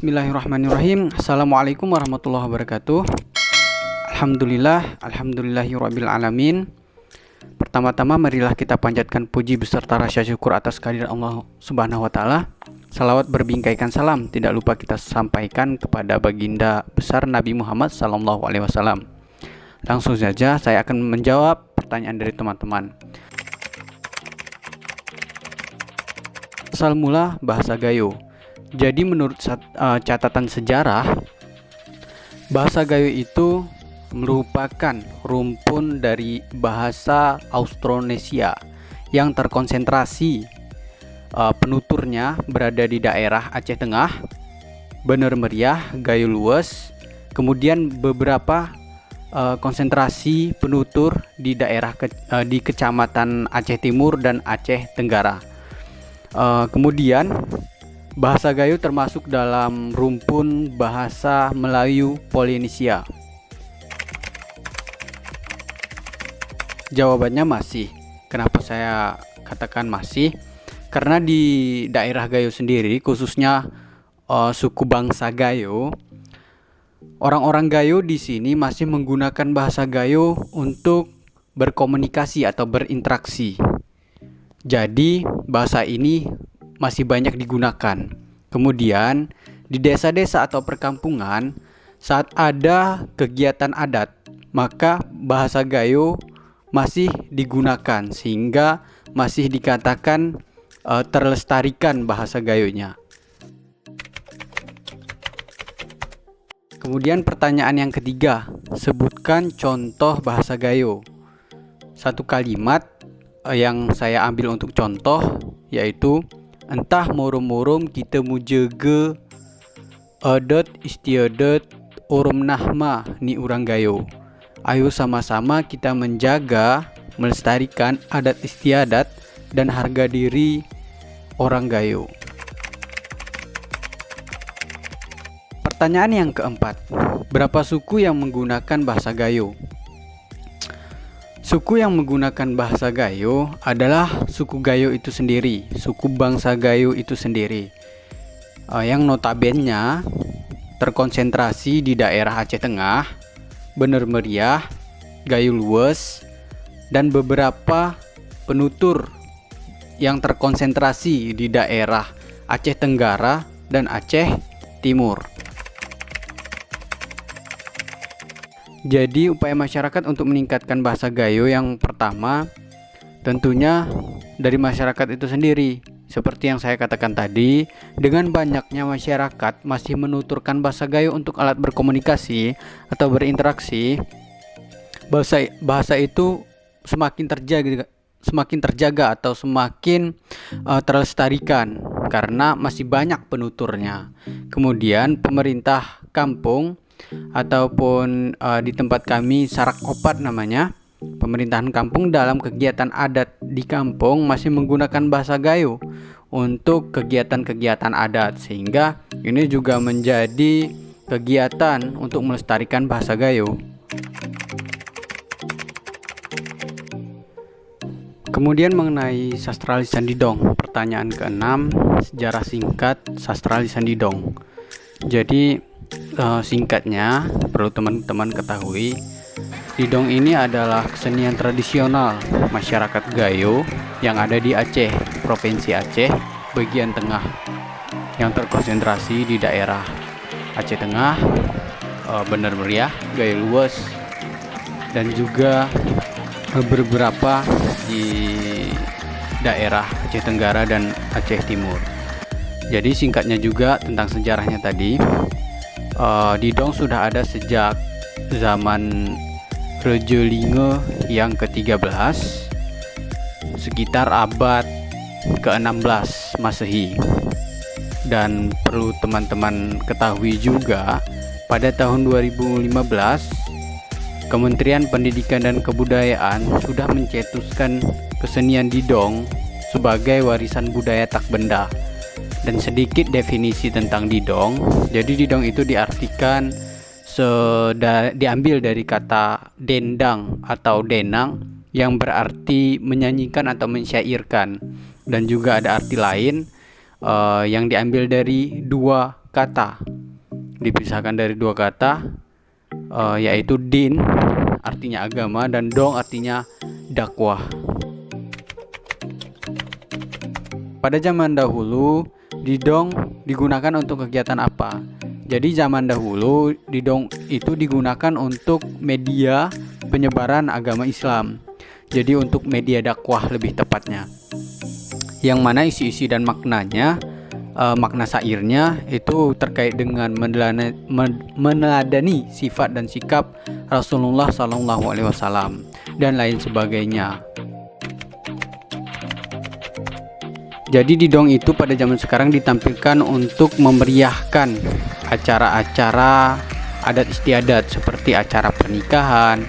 Bismillahirrahmanirrahim. Assalamualaikum warahmatullahi wabarakatuh. Alhamdulillahirabbil alamin. Pertama-tama marilah kita panjatkan puji beserta rasa syukur atas kehadiran Allah Subhanahu wa taala. Salawat berbingkaikan salam tidak lupa kita sampaikan kepada baginda besar Nabi Muhammad sallallahu alaihi wasallam. Langsung saja saya akan menjawab pertanyaan dari teman-teman. Asal mula bahasa Gayo. Jadi menurut catatan sejarah, bahasa Gayo itu merupakan rumpun dari bahasa Austronesia yang terkonsentrasi penuturnya berada di daerah Aceh Tengah, Bener Meriah, Gayo Luwes, kemudian beberapa konsentrasi penutur di daerah di kecamatan Aceh Timur dan Aceh Tenggara. Kemudian bahasa Gayo termasuk dalam rumpun bahasa Melayu Polinesia. Jawabannya masih. Kenapa saya katakan masih? Karena di daerah Gayo sendiri, khususnya suku bangsa Gayo, orang-orang Gayo di sini masih menggunakan bahasa Gayo untuk berkomunikasi atau berinteraksi. Jadi bahasa ini masih banyak digunakan. Kemudian di desa-desa atau perkampungan, saat ada kegiatan adat, maka bahasa Gayo masih digunakan sehingga masih dikatakan terlestarikan bahasa Gayonya. Kemudian pertanyaan yang ketiga, sebutkan contoh bahasa Gayo. Satu kalimat yang saya ambil untuk contoh yaitu entah murum-murum kita mujaga adat istiadat urum nahma ni urang Gayo. Ayo sama-sama kita menjaga, melestarikan adat istiadat dan harga diri orang Gayo. Pertanyaan yang keempat, berapa suku yang menggunakan bahasa Gayo? Suku yang menggunakan bahasa Gayo adalah suku Gayo itu sendiri, suku bangsa Gayo itu sendiri, yang notabene terkonsentrasi di daerah Aceh Tengah, Bener Meriah, Gayo Luwes, dan beberapa penutur yang terkonsentrasi di daerah Aceh Tenggara dan Aceh Timur. Jadi upaya masyarakat untuk meningkatkan bahasa Gayo yang pertama tentunya dari masyarakat itu sendiri. Seperti yang saya katakan tadi, dengan banyaknya masyarakat masih menuturkan bahasa Gayo untuk alat berkomunikasi atau berinteraksi, bahasa itu semakin terjaga atau semakin terlestarikan karena masih banyak penuturnya. Kemudian pemerintah kampung ataupun di tempat kami Sarak Opat namanya, pemerintahan kampung dalam kegiatan adat di kampung masih menggunakan bahasa Gayo untuk kegiatan-kegiatan adat, sehingga ini juga menjadi kegiatan untuk melestarikan bahasa Gayo. Kemudian mengenai sastra lisan Didong, pertanyaan keenam, sejarah singkat sastra lisan Didong. Jadi singkatnya perlu teman-teman ketahui, Didong ini adalah kesenian tradisional masyarakat Gayo yang ada di Aceh, Provinsi Aceh bagian tengah, yang terkonsentrasi di daerah Aceh Tengah, Bener Meriah, Gayo Luwes, dan juga beberapa di daerah Aceh Tenggara dan Aceh Timur. Jadi singkatnya juga tentang sejarahnya tadi, Didong sudah ada sejak zaman Raja Linge yang ke-13 sekitar abad ke-16 Masehi. Dan perlu teman-teman ketahui juga, pada tahun 2015 Kementerian Pendidikan dan Kebudayaan sudah mencetuskan kesenian Didong sebagai warisan budaya tak benda. Dan sedikit definisi tentang Didong. Jadi Didong itu diartikan diambil dari kata dendang atau denang yang berarti menyanyikan atau mensyairkan, dan juga ada arti lain yang diambil dari dua kata, dipisahkan dari dua kata, yaitu din artinya agama dan dong artinya dakwah. Pada zaman dahulu, didong digunakan untuk kegiatan apa? Jadi zaman dahulu didong itu digunakan untuk media penyebaran agama Islam. Jadi untuk media dakwah lebih tepatnya. Yang mana isi-isi dan maknanya, makna syairnya itu terkait dengan meneladani sifat dan sikap Rasulullah SAW dan lain sebagainya. Jadi didong itu pada zaman sekarang ditampilkan untuk memeriahkan acara-acara adat istiadat seperti acara pernikahan,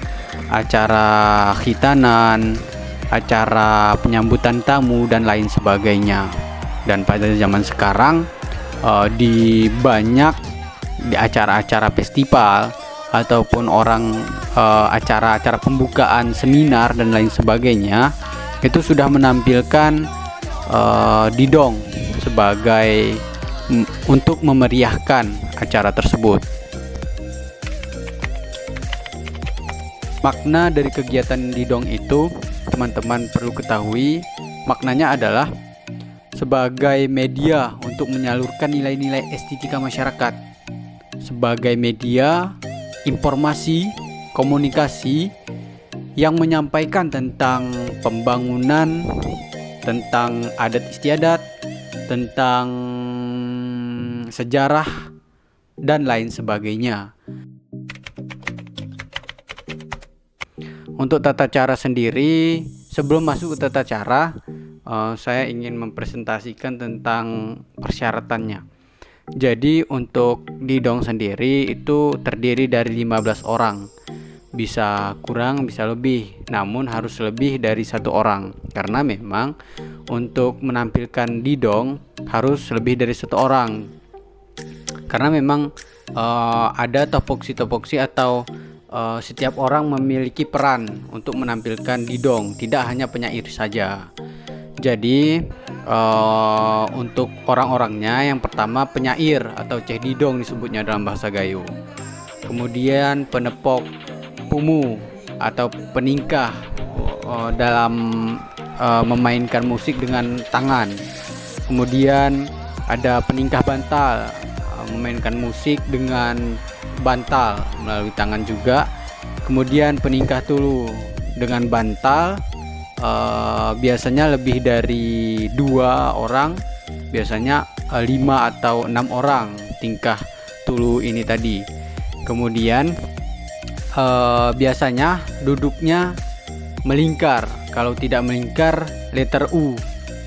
acara khitanan, acara penyambutan tamu dan lain sebagainya. Dan pada zaman sekarang di banyak di acara-acara festival ataupun acara-acara pembukaan seminar dan lain sebagainya itu sudah menampilkan didong sebagai untuk memeriahkan acara tersebut. Makna dari kegiatan didong itu, teman-teman perlu ketahui, maknanya adalah sebagai media untuk menyalurkan nilai-nilai estetika masyarakat, sebagai media informasi, komunikasi yang menyampaikan tentang pembangunan, tentang adat istiadat, tentang sejarah, dan lain sebagainya. Untuk tata cara sendiri, sebelum masuk ke tata cara, saya ingin mempresentasikan tentang persyaratannya. Jadi untuk didong sendiri itu terdiri dari 15 orang. Bisa kurang, bisa lebih, namun harus lebih dari 1 orang, karena memang untuk menampilkan didong harus lebih dari 1 orang, karena memang ada topoksi atau setiap orang memiliki peran untuk menampilkan didong, tidak hanya penyair saja. Jadi untuk orang-orangnya, yang pertama penyair atau ceh didong disebutnya dalam bahasa Gayo, kemudian penepok pumu atau peningkah dalam memainkan musik dengan tangan, kemudian ada peningkah bantal, memainkan musik dengan bantal melalui tangan juga, kemudian peningkah tulu dengan bantal, biasanya lebih dari 2 orang, biasanya 5 atau 6 orang tingkah tulu ini tadi. Kemudian biasanya duduknya melingkar, kalau tidak melingkar letter U,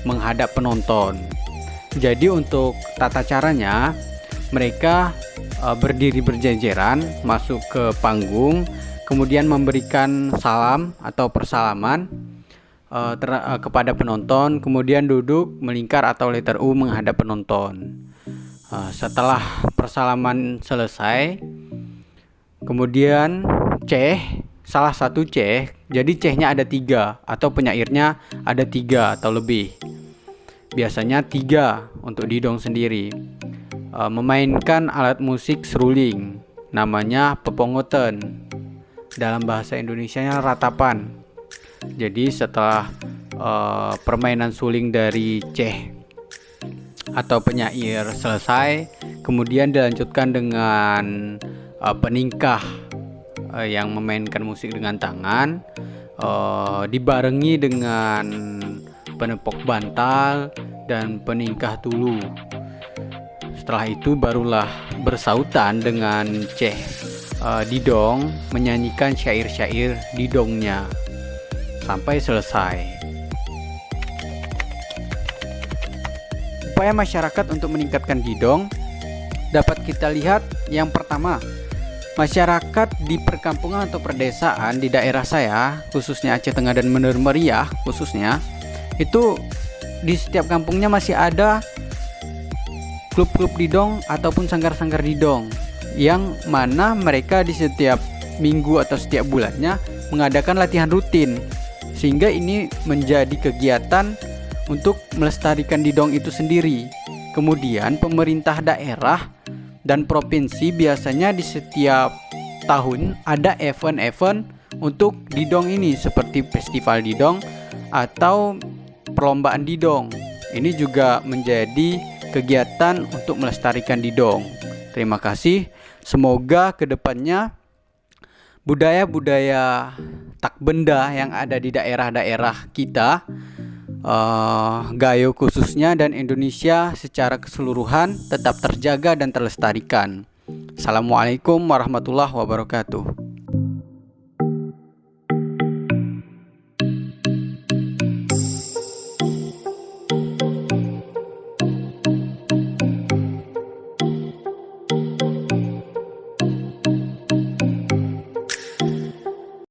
menghadap penonton. Jadi untuk tata caranya, mereka berdiri berjejeran masuk ke panggung, kemudian memberikan salam atau persalaman kepada penonton, kemudian duduk melingkar atau letter U menghadap penonton. Setelah persalaman selesai, kemudian salah satu jadi cehnya ada 3 atau penyairnya ada 3 atau lebih, biasanya 3 untuk didong sendiri, memainkan alat musik seruling, namanya pepongoten, dalam bahasa Indonesianya ratapan. Jadi setelah permainan suling dari atau penyair selesai, kemudian dilanjutkan dengan peningkah yang memainkan musik dengan tangan, dibarengi dengan penepok bantal dan peningkah tulu. Setelah itu barulah bersautan dengan didong menyanyikan syair-syair didongnya sampai selesai. Upaya masyarakat untuk meningkatkan didong dapat kita lihat. Yang pertama, masyarakat di perkampungan atau perdesaan di daerah saya, khususnya Aceh Tengah dan Bener Meriah khususnya, itu di setiap kampungnya masih ada klub-klub didong ataupun sanggar-sanggar didong, yang mana mereka di setiap minggu atau setiap bulannya mengadakan latihan rutin, sehingga ini menjadi kegiatan untuk melestarikan didong itu sendiri. Kemudian pemerintah daerah dan provinsi biasanya di setiap tahun ada event-event untuk didong ini, seperti festival didong atau perlombaan didong. Ini juga menjadi kegiatan untuk melestarikan didong. Terima kasih. Semoga kedepannya budaya-budaya tak benda yang ada di daerah-daerah kita, Gayo khususnya, dan Indonesia secara keseluruhan tetap terjaga dan terlestarikan. Assalamualaikum warahmatullahi wabarakatuh.